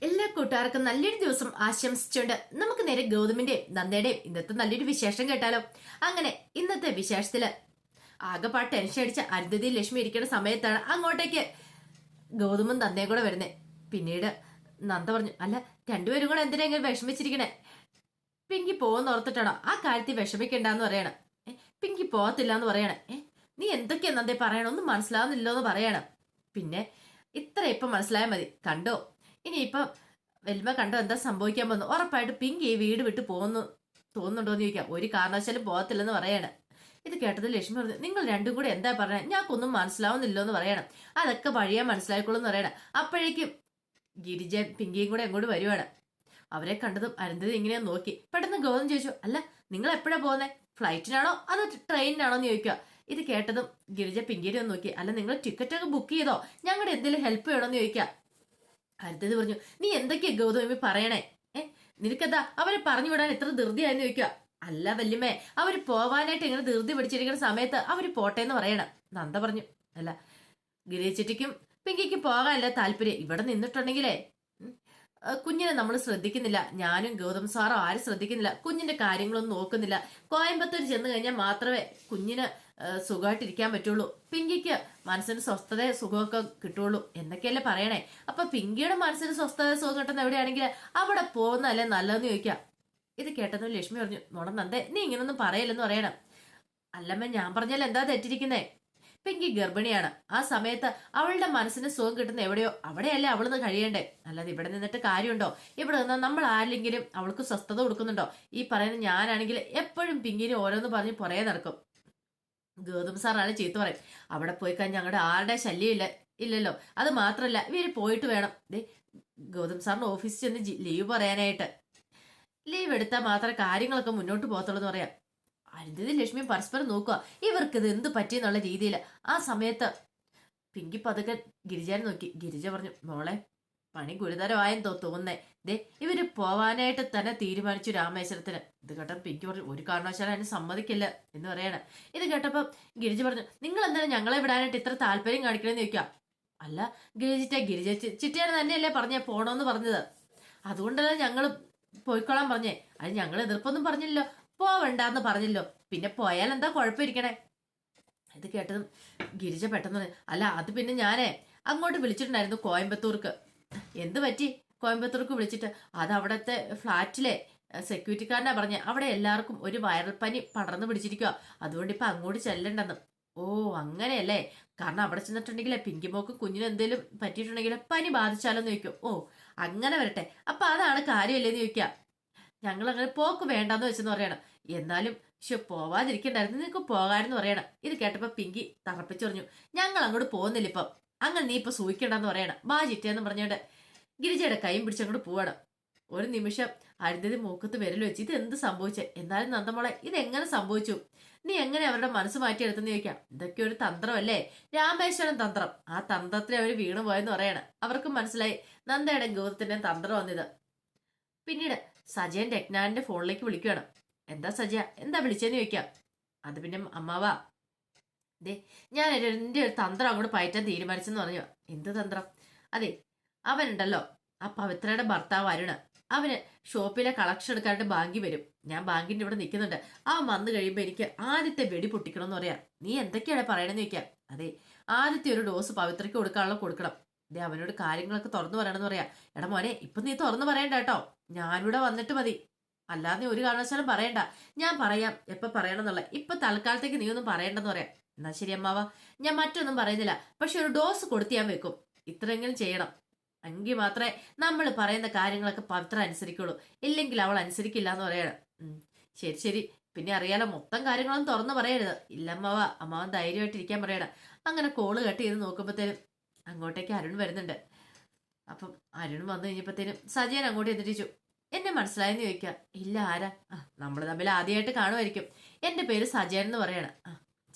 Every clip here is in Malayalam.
എല്ലാ കൂട്ടുകാർക്കും നല്ലൊരു ദിവസം ആശംസിച്ചുകൊണ്ട് നമുക്ക് നേരെ ഗൗതമിന്റെയും നന്ദയുടെയും ഇന്നത്തെ നല്ലൊരു വിശേഷം കേട്ടാലോ. അങ്ങനെ ഇന്നത്തെ വിശേഷത്തില് ആകെപ്പാട് ടെൻഷൻ അടിച്ച അരുന്ധതി ലക്ഷ്മി ഇരിക്കുന്ന സമയത്താണ് അങ്ങോട്ടേക്ക് ഗൗതമും നന്ദയും കൂടെ വരുന്നേ. പിന്നീട് നന്ദ പറഞ്ഞു, അല്ല രണ്ടുപേരും കൂടെ എന്തിനാ ഇങ്ങനെ വിഷമിച്ചിരിക്കണേ? പിങ്കി പോകുന്ന ഓർത്തിട്ടാണോ ആ കാര്യത്തിൽ വിഷമിക്കണ്ടെന്ന് പറയണം. പിങ്കി പോകത്തില്ല എന്ന് പറയണേ. നീ എന്തൊക്കെയാ നന്ദേ പറയണൊന്നും മനസ്സിലാവുന്നില്ലോ എന്ന് പറയണം. പിന്നെ ഇത്ര ഇപ്പം മനസ്സിലായാൽ മതി, കണ്ടോ ഇനിയിപ്പം വെൽമ കണ്ടോ എന്താ സംഭവിക്കാൻ പോകുന്നു. ഉറപ്പായിട്ട് പിങ്കി ഈ വീട് വിട്ട് പോകുന്നു തോന്നുന്നുണ്ടോ എന്ന് ചോദിക്കാം. ഒരു കാരണവശാലും പോകത്തില്ലെന്ന് പറയാണ്. ഇത് കേട്ടത് ലക്ഷ്മി പറഞ്ഞു, നിങ്ങൾ രണ്ടും കൂടെ എന്താ പറയണേ, ഞങ്ങൾക്കൊന്നും മനസ്സിലാവുന്നില്ലോ എന്ന് പറയണം. അതൊക്കെ വഴിയാ മനസ്സിലായിക്കോളൂ എന്ന് പറയണം. അപ്പോഴേക്കും ഗിരിജൻ പിങ്കിയും കൂടെ എങ്ങോട്ട് വരുവാണ്. അവരെ കണ്ടതും അരുന്ധതി ഇങ്ങനെ നോക്കി. പെട്ടെന്ന് ഗൗതം ചോദിച്ചു, അല്ല നിങ്ങൾ എപ്പോഴാ പോകുന്നേ, ഫ്ലൈറ്റിനാണോ അതോ ട്രെയിനിനാണോ എന്ന് ചോദിക്കുക. ഇത് കേട്ടതും ഗിരിജ പിങ്കിയെ ഒന്ന് നോക്കി. അല്ല നിങ്ങൾ ടിക്കറ്റ് ഒക്കെ ബുക്ക് ചെയ്തോ, ഞങ്ങളുടെ എന്തെങ്കിലും ഹെൽപ്പ് വേണമെന്ന് ചോദിക്കുക. അരുന്ധതി പറഞ്ഞു, നീ എന്തൊക്കെയാ ഗൗതമി പറയണേ? നിനക്കെന്താ അവരെ പറഞ്ഞു വിടാൻ എത്ര ധൃതിയായെന്ന് ചോദിക്കുക. അല്ല വല്യമ്മേ, അവര് പോവാനായിട്ട് ഇങ്ങനെ ധൃതി പിടിച്ചിരിക്കുന്ന സമയത്ത് അവര് പോട്ടെ എന്ന് പറയണം. നന്ദ പറഞ്ഞു, അല്ല ഗിരിച്ചിട്ടിക്കും പിങ്കിക്കും പോകാനല്ല താല്പര്യം. ഇവിടെ നിന്നിട്ടുണ്ടെങ്കിലേ കുഞ്ഞിനെ നമ്മൾ ശ്രദ്ധിക്കുന്നില്ല. ഞാനും ഗൗതം സാറോ ആരും ശ്രദ്ധിക്കുന്നില്ല, കുഞ്ഞിന്റെ കാര്യങ്ങളൊന്നും നോക്കുന്നില്ല. കോയമ്പത്തൂർ ചെന്ന് കഴിഞ്ഞാൽ മാത്രമേ കുഞ്ഞിന് സുഖമായിട്ടിരിക്കാൻ പറ്റുള്ളൂ, പിങ്കിക്ക് മനസ്സിന് സ്വസ്ഥത സുഖമൊക്കെ കിട്ടുള്ളൂ എന്നൊക്കെയല്ലേ പറയണേ. അപ്പൊ പിങ്കിയുടെ മനസ്സിന് സ്വസ്ഥത സുഖം കിട്ടുന്ന എവിടെയാണെങ്കിൽ അവിടെ പോകുന്നതല്ലേ നല്ലതെന്ന് ചോദിക്കാം. ഇത് കേട്ടതും ലക്ഷ്മി പറഞ്ഞു, നോണം നന്ദേ നീ ഇങ്ങനൊന്നും പറയല്ലെന്ന് പറയണം. അല്ലമ്മ ഞാൻ പറഞ്ഞാൽ എന്താ തെറ്റിരിക്കുന്നേ? പിങ്കി ഗർഭിണിയാണ്. ആ സമയത്ത് അവളുടെ മനസ്സിന് സുഖം കിട്ടുന്ന എവിടെയോ അവിടെയല്ലേ അവളൊന്ന് കഴിയണ്ടേ, അല്ലാതെ ഇവിടെ നിന്നിട്ട് കാര്യമുണ്ടോ? ഇവിടെ നിന്ന് നമ്മൾ ആരെങ്കിലും അവൾക്ക് സ്വസ്ഥത കൊടുക്കുന്നുണ്ടോ? ഈ പറയുന്ന ഞാനാണെങ്കിൽ എപ്പോഴും പിങ്കിനെ ഓരോന്ന് പറഞ്ഞ് പുറകെ നടക്കും. ഗൗതം സാറാണ് ചീത്ത പറയും. അവിടെ പോയി കഴിഞ്ഞാൽ ഞങ്ങളുടെ ആരുടെ ശല്യം ഇല്ലല്ലോ. അത് മാത്രല്ല ഇവര് പോയിട്ട് വേണം ഗൗതം സാറിന് ഓഫീസിൽ ചെന്ന് ലീവ് പറയാനായിട്ട്. ലീവ് എടുത്താൽ മാത്രമേ കാര്യങ്ങളൊക്കെ മുന്നോട്ട് പോകത്തുള്ളൂ എന്ന് പറയാം. അരുന്ധതി ലക്ഷ്മിയും പരസ്പരം നോക്കുക, ഇവർക്ക് ഇത് എന്ത് പറ്റിയെന്നുള്ള രീതിയിൽ. ആ സമയത്ത് പിങ്കി പതുക്കെ ഗിരിജാനെ നോക്കി. ഗിരിജ പറഞ്ഞു, മോളെ പണി ഗുരുതരമായെന്ന് തോന്നുന്നേ. ഇവര് പോവാനായിട്ട് തന്നെ തീരുമാനിച്ചു രാമേശ്വരത്തിന്. ഇത് കേട്ട പിങ്കി പറഞ്ഞു, ഒരു കാരണവശാലും അതിന് സമ്മതിക്കില്ല എന്ന് പറയണം. ഇത് കേട്ടപ്പോ ഗിരിജ പറഞ്ഞു, നിങ്ങൾ എന്താണ് ഞങ്ങളെ വിടാനായിട്ട് ഇത്ര താല്പര്യം കാണിക്കണമെന്ന് ചോദിക്കാം. അല്ല ഗിരിജ ചിറ്റയാണ് തന്നെയല്ലേ പറഞ്ഞേ പോണോന്ന് പറഞ്ഞത്, അതുകൊണ്ടല്ലേ ഞങ്ങൾ പോയിക്കോളാൻ പറഞ്ഞേ. അത് ഞങ്ങൾ എതിർപ്പൊന്നും പറഞ്ഞില്ലല്ലോ, പോവണ്ടെന്ന് പറഞ്ഞല്ലോ, പിന്നെ പോയാൽ എന്താ കുഴപ്പമിരിക്കണേ? ഇത് കേട്ടതും ഗിരിജ പെട്ടെന്ന്, അല്ല അത് പിന്നെ ഞാനേ അങ്ങോട്ട് വിളിച്ചിട്ടുണ്ടായിരുന്നു കോയമ്പത്തൂർക്ക്. എന്ത് പറ്റി കോയമ്പത്തൂർക്ക് വിളിച്ചിട്ട്? അത് അവിടത്തെ ഫ്ലാറ്റിലെ സെക്യൂരിറ്റിക്കാരനാ പറഞ്ഞ, അവിടെ എല്ലാവർക്കും ഒരു വൈറൽ പനി പടർന്നു പിടിച്ചിരിക്കുക, അതുകൊണ്ട് ഇപ്പൊ അങ്ങോട്ട് ചെല്ലണ്ടെന്ന്. ഓ അങ്ങനെയല്ലേ, കാരണം അവിടെ ചെന്നിട്ടുണ്ടെങ്കിലേ പിങ്കിമോക്കും കുഞ്ഞിനും എന്തെങ്കിലും പറ്റിയിട്ടുണ്ടെങ്കിൽ പനി ബാധിച്ചാലോന്ന് ചോദിക്കും. ഓ അങ്ങനെ വരട്ടെ, അപ്പൊ അതാണ് കാര്യമല്ലേന്ന് ചോദിക്കാം. ഞങ്ങൾ അങ്ങനെ പോക്ക് വേണ്ടെന്ന് വെച്ചെന്ന് പറയണം. എന്നാലും പോവാതിരിക്കണ്ടായിരുന്നു, നിനക്ക് പോകാമെന്ന് പറയണം. ഇത് കേട്ടപ്പോ പിങ്കി തറപ്പിച്ചു പറഞ്ഞു, ഞങ്ങൾ അങ്ങോട്ട് പോകുന്നില്ല ഇപ്പം, അങ്ങനെ നീ ഇപ്പൊ സൂഹിക്കണ്ടെന്ന് പറയണം. ബാ ചിറ്റേന്ന് പറഞ്ഞോണ്ട് ഗിരിജയുടെ കൈയും പിടിച്ചങ്ങോട്ട് പോവാണ്. ഒരു നിമിഷം അരുന്ധതി മൂക്കത്ത് വിരൽ വെച്ച്, ഇത് എന്ത് സംഭവിച്ചേ? എന്നാലും നന്ദമോളെ ഇത് എങ്ങനെ സംഭവിച്ചു? നീ എങ്ങനെ അവരുടെ മനസ്സ് മാറ്റിയെടുത്തെന്ന് ചോദിക്കാം. ഇതൊക്കെ ഒരു തന്ത്രമല്ലേ, രാമേശ്വരൻ തന്ത്രം. ആ തന്ത്രത്തിൽ അവർ വീണു പോയെന്ന് പറയണം. അവർക്കും മനസ്സിലായി നന്ദയുടെ ഗൗതത്തിന്റെ തന്ത്രം വന്നത്. പിന്നീട് സജയൻ രത്നാന്റെ ഫോണിലേക്ക് വിളിക്കുകയാണ്. എന്താ സജയ, എന്താ വിളിച്ചെന്ന് ചോദിക്കാം. അത് പിന്നെ അമ്മാവാ, ഞാൻ എന്റെ ഒരു തന്ത്രം അങ്ങോട്ട് പയറ്റാൻ തീരുമാനിച്ചെന്ന് പറഞ്ഞു. എന്ത് തന്ത്രം? അതെ അവനുണ്ടല്ലോ ആ പവിത്രയുടെ ഭർത്താവ് അരുണ്, അവന് ഷോപ്പിലെ കളക്ഷൻ എടുക്കാനായിട്ട് ബാങ്കിൽ വരും. ഞാൻ ബാങ്കിന്റെ ഇവിടെ നിൽക്കുന്നുണ്ട്. അവൻ വന്നു കഴിയുമ്പോ എനിക്ക് ആദ്യത്തെ വെടി പൊട്ടിക്കണമെന്ന് പറയാം. നീ എന്തൊക്കെയാണ് പറയണെന്ന് ചോദിക്കാം. അതെ ആദ്യത്തെ ഒരു ഡോസ് പവിത്രയ്ക്ക് കൊടുക്കാനുള്ള കൊടുക്കണം. അവനോട് കാര്യങ്ങളൊക്കെ തുറന്നു പറയണമെന്ന് പറയാം. എടാ മോനെ ഇപ്പൊ നീ തുറന്നു പറയണ്ട കേട്ടോ, ഞാനിവിടെ വന്നിട്ട് മതി, അല്ലാതെ ഒരു കാരണവശാലും പറയണ്ട. ഞാൻ പറയാം എപ്പൊ പറയണം എന്നുള്ള, ഇപ്പൊ തൽക്കാലത്തേക്ക് നീ ഒന്നും പറയണ്ടെന്ന് പറയാം. എന്നാ ശരി അമ്മാവ, ഞാൻ മറ്റൊന്നും പറയുന്നില്ല, പക്ഷെ ഒരു ഡോസ് കൊടുത്ത് ഞാൻ വെക്കും. ഇത്രയെങ്കിലും ചെയ്യണം, എങ്കിൽ മാത്രമേ നമ്മൾ പറയുന്ന കാര്യങ്ങളൊക്കെ പവിത്ര അനുസരിക്കുള്ളൂ, ഇല്ലെങ്കിൽ അവൾ അനുസരിക്കില്ല എന്ന് പറയണം. ശരി ശരി, പിന്നെ അറിയാലോ മൊത്തം കാര്യങ്ങളൊന്നും തുറന്നു പറയരുത്. ഇല്ല അമ്മാവ, അമ്മാവൻ ധൈര്യമായിട്ടിരിക്കാൻ പറയണം. അങ്ങനെ കോള് കട്ട് ചെയ്ത് നോക്കുമ്പോഴത്തേനും അങ്ങോട്ടേക്ക് അരുൺ വരുന്നുണ്ട്. അപ്പം അരുൺ വന്നു കഴിഞ്ഞപ്പോഴത്തേനും സജയൻ അങ്ങോട്ട് എത്തിച്ചു. എന്നെ മനസ്സിലായെന്ന് ചോദിക്കാം. ഇല്ല ആരാ? നമ്മൾ തമ്മിൽ ആദ്യമായിട്ട് കാണുമായിരിക്കും. എന്റെ പേര് സജയൻ എന്ന് പറയണം.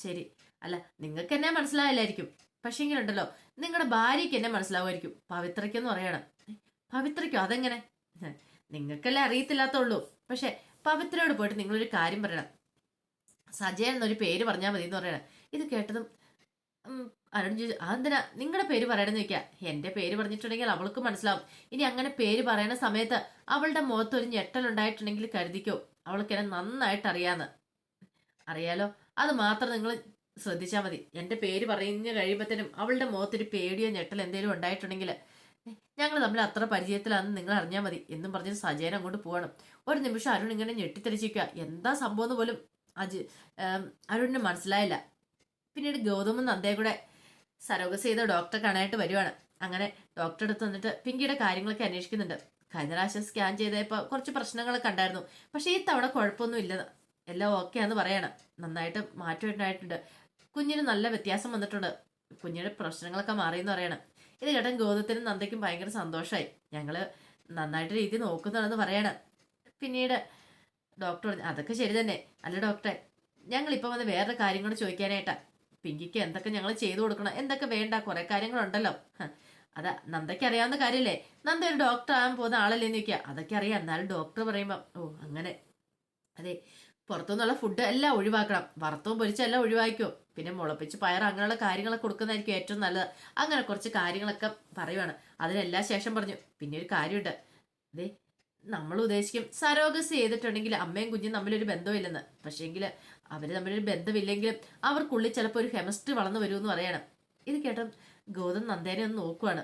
ശരി, അല്ല നിങ്ങൾക്ക് എന്നെ മനസ്സിലായില്ലായിരിക്കും, പക്ഷെ ഇങ്ങനെയുണ്ടല്ലോ നിങ്ങളുടെ ഭാര്യയ്ക്ക് എന്നെ മനസ്സിലാവുമായിരിക്കും, പവിത്രയ്ക്കെന്ന് പറയണം. പവിത്രയ്ക്കോ? അതെങ്ങനെ? നിങ്ങൾക്കല്ലേ അറിയത്തില്ലാത്തുള്ളൂ, പക്ഷെ പവിത്രയോട് പോയിട്ട് നിങ്ങളൊരു കാര്യം പറയണം, സജയൻ എന്നൊരു പേര് പറഞ്ഞാൽ മതി എന്ന് പറയണം. ഇത് കേട്ടതും ഉം, അരുൺ ചോദിച്ചു അതെന്തിനാ നിങ്ങളുടെ പേര് പറയണമെന്ന് ചോദിക്കുക. എന്റെ പേര് പറഞ്ഞിട്ടുണ്ടെങ്കിൽ അവൾക്ക് മനസ്സിലാവും. ഇനി അങ്ങനെ പേര് പറയുന്ന സമയത്ത് അവളുടെ മുഖത്ത് ഒരു ഞെട്ടലുണ്ടായിട്ടുണ്ടെങ്കിൽ കരുതിക്കോ, അവൾക്ക് എന്നെ നന്നായിട്ട് അറിയാലോ. അത് മാത്രം നിങ്ങൾ ശ്രദ്ധിച്ചാൽ മതി. എന്റെ പേര് പറഞ്ഞു കഴിയുമ്പോഴത്തേനും അവളുടെ മുഖത്തൊരു പേടിയോ ഞെട്ടൽ എന്തെങ്കിലും ഉണ്ടായിട്ടുണ്ടെങ്കിൽ ഞങ്ങൾ തമ്മിൽ അത്ര പരിചയത്തിലാണെന്ന് നിങ്ങൾ അറിഞ്ഞാൽ മതി എന്നും പറഞ്ഞ് സജയൻ അങ്ങോട്ട് പോവാണ്. ഒരു നിമിഷം അരുൺ ഇങ്ങനെ ഞെട്ടിത്തെറിച്ചിരിക്കുക. എന്താ സംഭവം എന്ന് പോലും അജ് അരുണിന് മനസ്സിലായില്ല. പിന്നീട് ഗൗതമും നന്ദയെ കൂടെ സരോഗസി ചെയ്ത ഡോക്ടറെ കാണാനായിട്ട് വരുവാണ്. അങ്ങനെ ഡോക്ടറെ അടുത്ത് വന്നിട്ട് പിങ്കിയുടെ കാര്യങ്ങളൊക്കെ അന്വേഷിക്കുന്നുണ്ട്. കഴിഞ്ഞ പ്രാവശ്യം സ്കാൻ ചെയ്തപ്പോൾ കുറച്ച് പ്രശ്നങ്ങളൊക്കെ ഉണ്ടായിരുന്നു. പക്ഷെ ഈ തവണ കുഴപ്പമൊന്നും ഇല്ലെന്ന്, എല്ലാം ഓക്കെ ആണെന്ന് പറയണം. നന്നായിട്ട് മാറ്റം ഉണ്ടായിട്ടുണ്ട്. കുഞ്ഞിന് നല്ല വ്യത്യാസം വന്നിട്ടുണ്ട്. കുഞ്ഞിന്റെ പ്രശ്നങ്ങളൊക്കെ മാറിയെന്ന് പറയണം. ഇത് കേട്ടൻ ഗൗതത്തിനും നന്ദയ്ക്കും ഭയങ്കര സന്തോഷമായി. ഞങ്ങള് നന്നായിട്ട് രീതി നോക്കുന്നുണ്ടെന്ന് പറയണം. പിന്നീട് ഡോക്ടർ പറഞ്ഞു അതൊക്കെ ശരി തന്നെ. അല്ല ഡോക്ടറെ, ഞങ്ങളിപ്പോൾ വന്ന് വേറൊരു കാര്യം കൂടെ ചോദിക്കാനായിട്ടാ. പിങ്കിക്ക് എന്തൊക്കെ ഞങ്ങൾ ചെയ്തു കൊടുക്കണം, എന്തൊക്കെ വേണ്ട, കുറെ കാര്യങ്ങളുണ്ടല്ലോ. അതാ നന്ദയ്ക്ക് അറിയാവുന്ന കാര്യല്ലേ. നന്ദ ഒരു ഡോക്ടർ ആകാൻ പോകുന്ന ആളല്ലേന്ന് ചോദിക്കുക. അതൊക്കെ അറിയാം, എന്നാലും ഡോക്ടർ പറയുമ്പോ ഓ അങ്ങനെ. അതെ, പുറത്തുനിന്നുള്ള ഫുഡ് എല്ലാം ഒഴിവാക്കണം. വറുത്തവും പൊരിച്ചും എല്ലാം ഒഴിവാക്കിയോ. പിന്നെ മുളപ്പിച്ച് പയർ അങ്ങനെയുള്ള കാര്യങ്ങളൊക്കെ കൊടുക്കുന്നതായിരിക്കും ഏറ്റവും നല്ലത്. അങ്ങനെ കുറച്ച് കാര്യങ്ങളൊക്കെ പറയുവാണ്. അതിനെല്ലാം ശേഷം പറഞ്ഞു പിന്നെ ഒരു കാര്യമുണ്ട്. അതെ, നമ്മൾ ഉദ്ദേശിക്കും സരോഗസി ചെയ്തിട്ടുണ്ടെങ്കിൽ അമ്മയും കുഞ്ഞും തമ്മിലൊരു ബന്ധമില്ലെന്ന്. പക്ഷേങ്കിൽ അവര് തമ്മിലൊരു ബന്ധമില്ലെങ്കിലും അവർക്കുള്ളിൽ ചിലപ്പോൾ ഒരു കെമിസ്ട്രി വളർന്നു വരുമെന്ന് പറയണം. ഇത് കേട്ടോ ഗൗതം നന്ദേനെ ഒന്ന് നോക്കുവാണ്.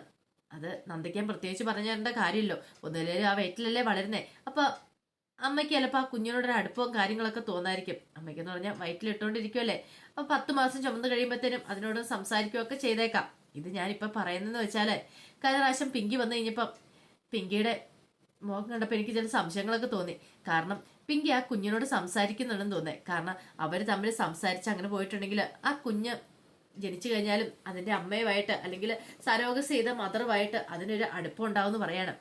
അത് നന്ദിക്കാൻ പ്രത്യേകിച്ച് പറഞ്ഞു തരേണ്ട കാര്യമില്ലോ. ഒന്നുമില്ലേ ആ വയറ്റിലല്ലേ വളരുന്നേ. അപ്പൊ അമ്മയ്ക്ക് ചിലപ്പോൾ ആ കുഞ്ഞിനോടൊരു അടുപ്പവും കാര്യങ്ങളൊക്കെ തോന്നായിരിക്കും. അമ്മയ്ക്കെന്ന് പറഞ്ഞാൽ വയറ്റിലിട്ടുകൊണ്ടിരിക്കുമല്ലേ. അപ്പൊ 10 മാസം ചുമന്ന് കഴിയുമ്പോഴത്തേനും അതിനോട് സംസാരിക്കുകയൊക്കെ ചെയ്തേക്കാം. ഇത് ഞാനിപ്പോ പറയുന്നതെന്ന് വെച്ചാല് കഴിഞ്ഞ പ്രാവശ്യം പിങ്കി വന്നു കഴിഞ്ഞപ്പം പിങ്കിയുടെ മുഖം കണ്ടപ്പോൾ എനിക്ക് ചില സംശയങ്ങളൊക്കെ തോന്നി. കാരണം പിങ്കി ആ കുഞ്ഞിനോട് സംസാരിക്കുന്നുണ്ടെന്ന് തോന്നേ. കാരണം അവർ തമ്മിൽ സംസാരിച്ച് അങ്ങനെ പോയിട്ടുണ്ടെങ്കിൽ ആ കുഞ്ഞ് ജനിച്ചു കഴിഞ്ഞാലും അതിന്റെ അമ്മയുമായിട്ട് അല്ലെങ്കിൽ സരോഗസ് ചെയ്ത മദറുമായിട്ട് അതിനൊരു അടുപ്പം ഉണ്ടാവും എന്ന് പറയണം.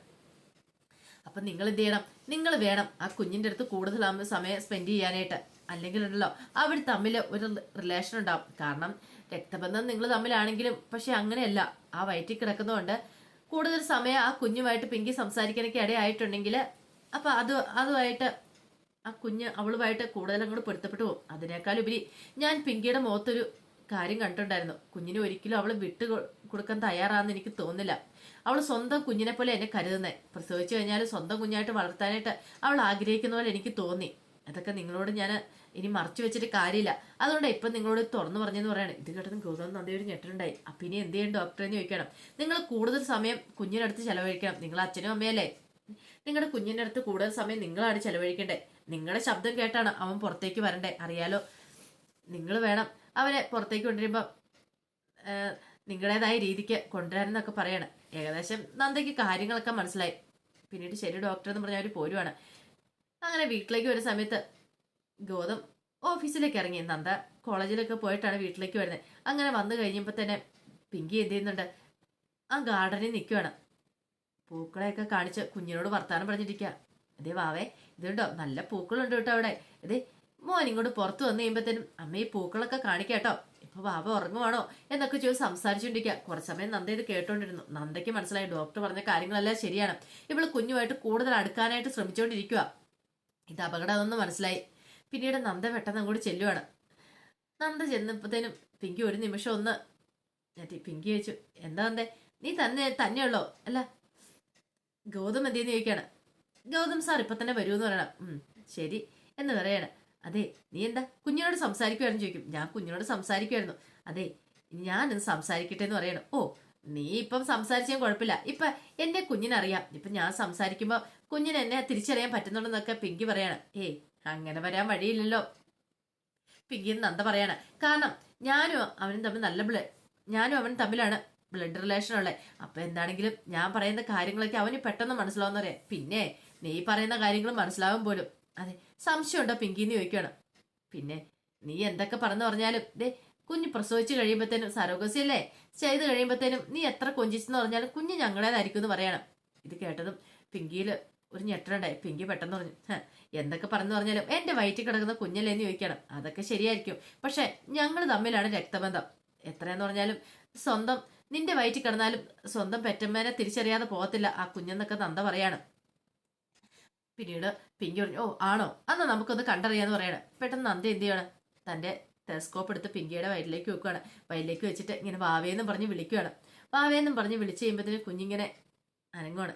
അപ്പൊ നിങ്ങൾ എന്ത് ചെയ്യണം, നിങ്ങൾ വേണം ആ കുഞ്ഞിന്റെ അടുത്ത് കൂടുതൽ സമയം സ്പെൻഡ് ചെയ്യാനായിട്ട്. അല്ലെങ്കിൽ ഉണ്ടല്ലോ അവർ തമ്മിൽ ഒരു റിലേഷൻ ഉണ്ടാവും. കാരണം രക്തബന്ധം നിങ്ങൾ തമ്മിലാണെങ്കിലും പക്ഷെ അങ്ങനെയല്ല. ആ വയറ്റിൽ കിടക്കുന്നതുകൊണ്ട് കൂടുതൽ സമയം ആ കുഞ്ഞുമായിട്ട് പിങ്കി സംസാരിക്കാനൊക്കെ ഇടയായിട്ടുണ്ടെങ്കിൽ അപ്പൊ അതുമായിട്ട് ആ കുഞ്ഞ് അവളുമായിട്ട് കൂടുതൽ അങ്ങോട്ട് പൊരുത്തപ്പെട്ടു പോകും. അതിനേക്കാൾ ഉപരി ഞാൻ പിങ്കിയുടെ മുഖത്തൊരു കാര്യം കണ്ടിട്ടുണ്ടായിരുന്നു. കുഞ്ഞിനെ ഒരിക്കലും അവൾ വിട്ടു കൊടുക്കാൻ തയ്യാറാണെന്ന് എനിക്ക് തോന്നുന്നില്ല. അവൾ സ്വന്തം കുഞ്ഞിനെ പോലെ എന്നെ കരുതുന്നേ. പ്രസവിച്ചു കഴിഞ്ഞാൽ സ്വന്തം കുഞ്ഞായിട്ട് വളർത്താനായിട്ട് അവൾ ആഗ്രഹിക്കുന്ന പോലെ എനിക്ക് തോന്നി. അതൊക്കെ നിങ്ങളോട് ഞാൻ ഇനി മറച്ചു വെച്ചിട്ട് കാര്യമില്ല. അതുകൊണ്ട് ഇപ്പൊ നിങ്ങളോട് തുറന്നു പറഞ്ഞെന്ന് പറയാണ്. ഇത് കേട്ടതും ഗൗതം നന്ദിയൊരു ഞെട്ടുണ്ടായി. അപ്പൊ ഇനി എന്ത് ചെയ്യും ഡോക്ടറെന്ന് ചോദിക്കണം. നിങ്ങൾ കൂടുതൽ സമയം കുഞ്ഞിനടുത്ത് ചെലവഴിക്കണം. നിങ്ങൾ അച്ഛനും അമ്മയല്ലേ. നിങ്ങളുടെ കുഞ്ഞിന്റെ അടുത്ത് കൂടുതൽ സമയം നിങ്ങളാണ് ചെലവഴിക്കേണ്ടേ. നിങ്ങളുടെ ശബ്ദം കേട്ടാണ് അവൻ പുറത്തേക്ക് വരണ്ടേ. അറിയാലോ, നിങ്ങൾ വേണം അവനെ പുറത്തേക്ക് കൊണ്ടുവരുമ്പോ നിങ്ങളുടേതായ രീതിക്ക് കൊണ്ടുവരാനെന്നൊക്കെ പറയാണ്. ഏകദേശം നന്ദയ്ക്ക് കാര്യങ്ങളൊക്കെ മനസ്സിലായി. പിന്നീട് ശരി ഡോക്ടർ എന്ന് പറഞ്ഞ അവർ പോരുവാണ്. അങ്ങനെ വീട്ടിലേക്ക് വരുന്ന സമയത്ത് ഗൗതം ഓഫീസിലേക്ക് ഇറങ്ങി. നന്ദ കോളേജിലൊക്കെ പോയിട്ടാണ് വീട്ടിലേക്ക് വരുന്നത്. അങ്ങനെ വന്നു കഴിഞ്ഞപ്പോൾ തന്നെ പിങ്കി എന്ത് ചെയ്യുന്നുണ്ട്, ആ ഗാർഡനിൽ നിൽക്കുവാണ്. പൂക്കളെയൊക്കെ കാണിച്ച് കുഞ്ഞിനോട് വർത്താനം പറഞ്ഞിരിക്കുക. അതേ വാവേ, ഇതുണ്ടോ നല്ല പൂക്കളുണ്ട് കേട്ടോ അവിടെ. ഇതേ മോൻ ഇങ്ങോട്ട് പുറത്ത് വന്നു കഴിയുമ്പോഴത്തേനും അമ്മ ഈ പൂക്കളൊക്കെ കാണിക്കാട്ടോ. ഇപ്പൊ വാവ ഉറങ്ങുവാണോ എന്നൊക്കെ ചോദിച്ച് സംസാരിച്ചുകൊണ്ടിരിക്കുക. കുറച്ച് സമയം നന്ദ ഇത് കേട്ടോണ്ടിരുന്നു. നന്ദയ്ക്ക് മനസ്സിലായി ഡോക്ടർ പറഞ്ഞ കാര്യങ്ങളെല്ലാം ശരിയാണ്. ഇവള് കുഞ്ഞുമായിട്ട് കൂടുതൽ അടുക്കാനായിട്ട് ശ്രമിച്ചുകൊണ്ടിരിക്കുക. ഇത് അപകടമെന്ന് മനസ്സിലായി. പിന്നീട് നന്ദ പെട്ടെന്ന് അങ്ങോട്ട് ചെല്ലുവാണ്. നന്ദ ചെന്നപ്പോഴത്തേനും പിങ്കി ഒരു നിമിഷം ഒന്ന് പിങ്കി ചോദിച്ചു എന്താ നന്ദേ, നീ തന്നെയുള്ളോ? അല്ല ഗൗതം എന്തെന്ന് ചോദിക്കാണ്. ഗൗതം സാർ ഇപ്പൊ തന്നെ വരുമെന്ന് പറയണം. ശരി എന്ന് പറയാണ്. അതെ, നീ എന്താ കുഞ്ഞിനോട് സംസാരിക്കുവായിരുന്നു ചോദിക്കും. ഞാൻ കുഞ്ഞിനോട് സംസാരിക്കുമായിരുന്നു. അതെ, ഞാനിന്ന് സംസാരിക്കട്ടെ എന്ന് പറയണം. ഓ, നീ ഇപ്പം സംസാരിച്ചാൽ കുഴപ്പമില്ല. ഇപ്പൊ എന്നെ കുഞ്ഞിനറിയാം. ഇപ്പൊ ഞാൻ സംസാരിക്കുമ്പോ കുഞ്ഞിന് എന്നെ തിരിച്ചറിയാൻ പറ്റുന്നുണ്ടെന്നൊക്കെ പിങ്കി പറയാണ്. ഏയ് അങ്ങനെ വരാൻ വഴിയില്ലല്ലോ പിങ്കി നന്ദ പറയാണ്. കാരണം ഞാനും അവനും തമ്മിലാണ് ബ്ലഡ് റിലേഷൻ ഉള്ളത്. അപ്പൊ എന്താണെങ്കിലും ഞാൻ പറയുന്ന കാര്യങ്ങളൊക്കെ അവന് പെട്ടെന്ന് മനസ്സിലാവുന്ന പറയാം. പിന്നെ നീ പറയുന്ന കാര്യങ്ങൾ മനസ്സിലാവും പോലും. അതെ, സംശയമുണ്ടോ പിങ്കിന്ന് ചോദിക്കണം. പിന്നെ നീ എന്തൊക്കെ പറഞ്ഞാലും കുഞ്ഞ് പ്രസവിച്ച് കഴിയുമ്പോഴത്തേനും സരോഗസി അല്ലേ ചെയ്ത് കഴിയുമ്പോഴത്തേനും നീ എത്ര കൊഞ്ചിച്ചെന്ന് പറഞ്ഞാലും കുഞ്ഞ് ഞങ്ങളുടേതായിരിക്കും എന്ന് പറയണം. ഇത് കേട്ടതും പിങ്കിയിൽ ഒരു ഞെട്ടലുണ്ടായി. പിങ്കി പെട്ടെന്ന് പറഞ്ഞു എന്തൊക്കെ പറഞ്ഞാലും എന്റെ വയറ്റിൽ കിടക്കുന്ന കുഞ്ഞല്ലേന്ന് ചോദിക്കണം. അതൊക്കെ ശരിയായിരിക്കും, പക്ഷെ ഞങ്ങൾ തമ്മിലാണ് രക്തബന്ധം. എത്രയെന്ന് പറഞ്ഞാലും സ്വന്തം നിന്റെ വയറ്റിൽ കിടന്നാലും സ്വന്തം പെറ്റമ്മേനെ തിരിച്ചറിയാതെ പോകത്തില്ല ആ കുഞ്ഞെന്നൊക്കെ നന്ദ പറയാണ്. പിന്നീട് പിങ്കി പറഞ്ഞു ഓ ആണോ, അന്ന് നമുക്കൊന്ന് കണ്ടറിയാന്ന് പറയണം. പെട്ടെന്ന് നന്ദ എന്ത് ചെയ്യണം, തന്റെ ടെലസ്കോപ്പ് എടുത്ത് പിങ്കിയുടെ വയറ്റിലേക്ക് വെക്കുകയാണ്. വയറ്റിലേക്ക് വെച്ചിട്ട് ഇങ്ങനെ വാവേന്നും പറഞ്ഞ് വിളിക്കുകയാണ്. വാവേന്നും പറഞ്ഞ് വിളിച്ചു കഴിയുമ്പോഴത്തേന് കുഞ്ഞിങ്ങനെ അനങ്ങുവാണ്.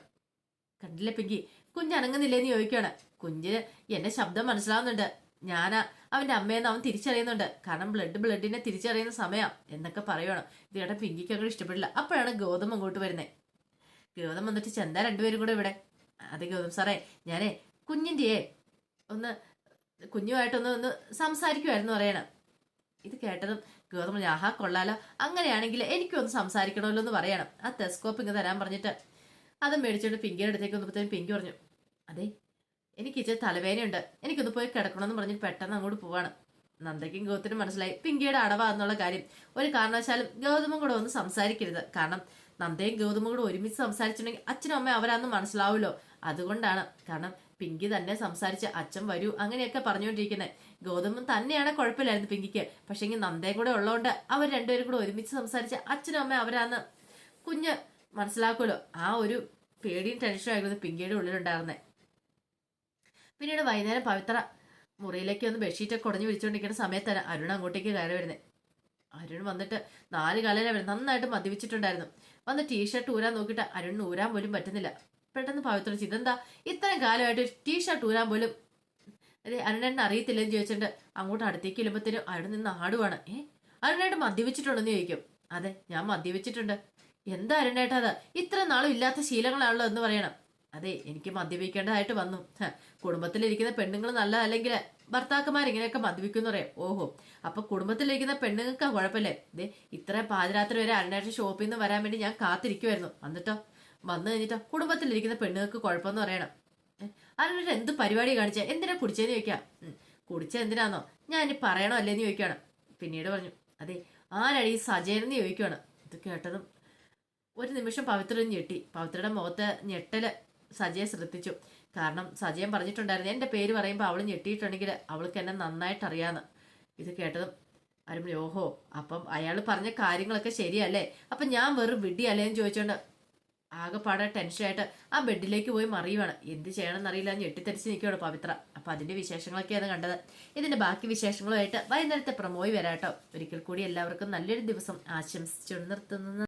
കണ്ടില്ലേ പിങ്കി, കുഞ്ഞ് അനങ്ങുന്നില്ലേന്ന് ചോദിക്കുകയാണ്. കുഞ്ഞിന് എന്റെ ശബ്ദം മനസ്സിലാവുന്നുണ്ട്, ഞാനാ അവന്റെ അമ്മയെന്ന് അവൻ തിരിച്ചറിയുന്നുണ്ട്, കാരണം ബ്ലഡിനെ തിരിച്ചറിയുന്ന സമയം എന്നൊക്കെ പറയുവാണ്. ഇത് കേട്ട പിങ്കിക്ക് അങ്ങനെ ഇഷ്ടപ്പെടില്ല. അപ്പോഴാണ് ഗൗതം അങ്ങോട്ട് വരുന്നത്. ഗൗതം വന്നിട്ട് ചെന്താ രണ്ടുപേരും കൂടെ ഇവിടെ. അതെ ഗൗതം സാറേ, ഞാനേ കുഞ്ഞിന്റെ ഒന്ന് കുഞ്ഞുമായിട്ടൊന്ന് സംസാരിക്കുമായിരുന്നു പറയണം. ഇത് കേട്ടതും ഗൗതം പറഞ്ഞു, ആഹാ കൊള്ളാലോ, അങ്ങനെയാണെങ്കിൽ എനിക്കൊന്ന് സംസാരിക്കണമല്ലോ എന്ന് പറയണം. ആ ടെലസ്കോപ്പ് ഇങ്ങ് തരാൻ പറഞ്ഞിട്ട് അത് മേടിച്ചോണ്ട് പിങ്കിയുടെ അടുത്തേക്ക് വന്നപ്പോഴത്തേക്കും പിങ്കി പറഞ്ഞു, അതെ എനിക്ക് ഇച്ചിരി തലവേദനയുണ്ട്, എനിക്കൊന്ന് പോയി കിടക്കണമെന്ന് പറഞ്ഞിട്ട് പെട്ടെന്ന് അങ്ങോട്ട് പോവാണ്. നന്ദയ്ക്കും ഗൗതത്തിനും മനസ്സിലായി പിങ്കിയുടെ അടവാന്നുള്ള കാര്യം. ഒരു കാരണവശാലും ഗൗതമും കൂടെ ഒന്ന് സംസാരിക്കരുത്, കാരണം നന്ദയും ഗൗതമും കൂടെ ഒരുമിച്ച് സംസാരിച്ചിട്ടുണ്ടെങ്കിൽ അച്ഛനും അമ്മയും അവരാന്ന് മനസ്സിലാവുമല്ലോ. അതുകൊണ്ടാണ്, കാരണം പിങ്കി തന്നെ സംസാരിച്ച് അച്ഛൻ വരൂ അങ്ങനെയൊക്കെ പറഞ്ഞുകൊണ്ടിരിക്കുന്നത്. ഗൗതമൻ തന്നെയാണ് കുഴപ്പമില്ലായിരുന്നു പിങ്കിക്ക്, പക്ഷെങ്കിൽ നന്ദയും കൂടെ ഉള്ളതുകൊണ്ട് അവർ രണ്ടുപേരും കൂടെ ഒരുമിച്ച് സംസാരിച്ച് അച്ഛനും അമ്മയും അവരാന്ന് കുഞ്ഞ് മനസ്സിലാക്കുമല്ലോ. ആ ഒരു പേടിയും ടെൻഷനും ആയിരുന്നു പിങ്കിയുടെ ഉള്ളിലുണ്ടായിരുന്നത്. പിന്നീട് വൈകുന്നേരം പവിത്ര മുറിയിലേക്ക് ഒന്ന് ബെഡ്ഷീറ്റൊക്കെ ഉടഞ്ഞു വിളിച്ചുകൊണ്ടിരിക്കുന്ന സമയത്താണ് അരുൺ അങ്ങോട്ടേക്ക് കയറി വരുന്നത്. അരുൺ വന്നിട്ട് 4 കാലം വരുന്നത്, നന്നായിട്ട് മദ്യപിച്ചിട്ടുണ്ടായിരുന്നു. വന്ന് ടീഷർട്ട് ഊരാൻ നോക്കിയിട്ട് അരുണിന് ഊരാൻ പോലും പറ്റുന്നില്ല. പെട്ടെന്ന് പവിത്ര ഇതെന്താ ഇത്രയും കാലമായിട്ട് ടീഷർട്ട് ഊരാൻ പോലും അരുണേട്ടന് അറിയത്തില്ലെന്ന് ചോദിച്ചിട്ട് അങ്ങോട്ട് അടുത്തേക്ക് ചെല്ലുമ്പോഴത്തേനും അരുൺ നിന്ന് ആടുവാണ്. അരുണേട്ട് മദ്യപിച്ചിട്ടുണ്ടെന്ന് ചോദിക്കും. അതെ ഞാൻ മദ്യപിച്ചിട്ടുണ്ട്. എന്താ അരുണേട്ടാ അത്, ഇത്ര നാളും ഇല്ലാത്ത ശീലങ്ങളാണല്ലോ എന്ന് പറയണം. അതെ എനിക്ക് മദ്യപിക്കേണ്ടതായിട്ട് വന്നു. കുടുംബത്തിലിരിക്കുന്ന പെണ്ണുങ്ങൾ നല്ലതല്ലെങ്കിൽ ഭർത്താക്കന്മാർ ഇങ്ങനെയൊക്കെ മദ്യപിക്കുന്നു പറയാം. ഓഹോ, അപ്പൊ കുടുംബത്തിലിരിക്കുന്ന പെണ്ണുങ്ങൾക്കാ കുഴപ്പമില്ലേ? ഇതേ ഇത്ര പാതിരാത്രി വരെ അരുണേട്ടൻ ഷോപ്പിൽ നിന്ന് വരാൻ വേണ്ടി ഞാൻ കാത്തിരിക്കുമായിരുന്നു. എന്നിട്ടോ വന്നു കഴിഞ്ഞിട്ടോ കുടുംബത്തിലിരിക്കുന്ന പെണ്ണുങ്ങൾക്ക് കുഴപ്പമെന്ന് പറയണം. അരുണേട്ടൻ എന്ത് പരിപാടി കാണിച്ചേ, എന്തിനാ കുടിച്ചതെന്ന് ചോദിക്കാം. കുടിച്ചത് എന്തിനാന്നോ ഞാൻ ഇനി പറയണോ അല്ലേന്ന് ചോദിക്കുകയാണ്. പിന്നീട് പറഞ്ഞു, അതെ ആരാണ് ഈ സജയനെന്ന് ചോദിക്കുകയാണ്. ഇത് കേട്ടതും ഒരു നിമിഷം പവിത്ര ഞെട്ടി. പവിത്രയുടെ മുഖത്ത് ഞെട്ടല് സജയെ ശ്രദ്ധിച്ചു. കാരണം സജയൻ പറഞ്ഞിട്ടുണ്ടായിരുന്നു എന്റെ പേര് പറയുമ്പോൾ അവൾ ഞെട്ടിയിട്ടുണ്ടെങ്കിൽ അവൾക്ക് എന്നെ നന്നായിട്ട് അറിയാന്ന്. ഇത് കേട്ടതും ആരും ഓഹോ, അപ്പം അയാൾ പറഞ്ഞ കാര്യങ്ങളൊക്കെ ശരിയല്ലേ, അപ്പം ഞാൻ വെറും വിഡ്ഢിയല്ലേ എന്ന് ചോദിച്ചോണ്ട് ആകെപ്പാടെ ടെൻഷനായിട്ട് ആ ബെഡിലേക്ക് പോയി മറിയുവാണ്. എന്ത് ചെയ്യണമെന്ന് അറിയില്ല, ഞെട്ടിത്തെറിച്ച് നിൽക്കുകയാണ് പവിത്ര. അപ്പൊ അതിന്റെ വിശേഷങ്ങളൊക്കെയാണ് കണ്ടത്. ഇതിന്റെ ബാക്കി വിശേഷങ്ങളുമായിട്ട് വൈകുന്നേരത്തെ പ്രമോയി വരാട്ടോ. ഒരിക്കൽ കൂടി എല്ലാവർക്കും നല്ലൊരു ദിവസം ആശംസിച്ചു നിർത്തുന്നു.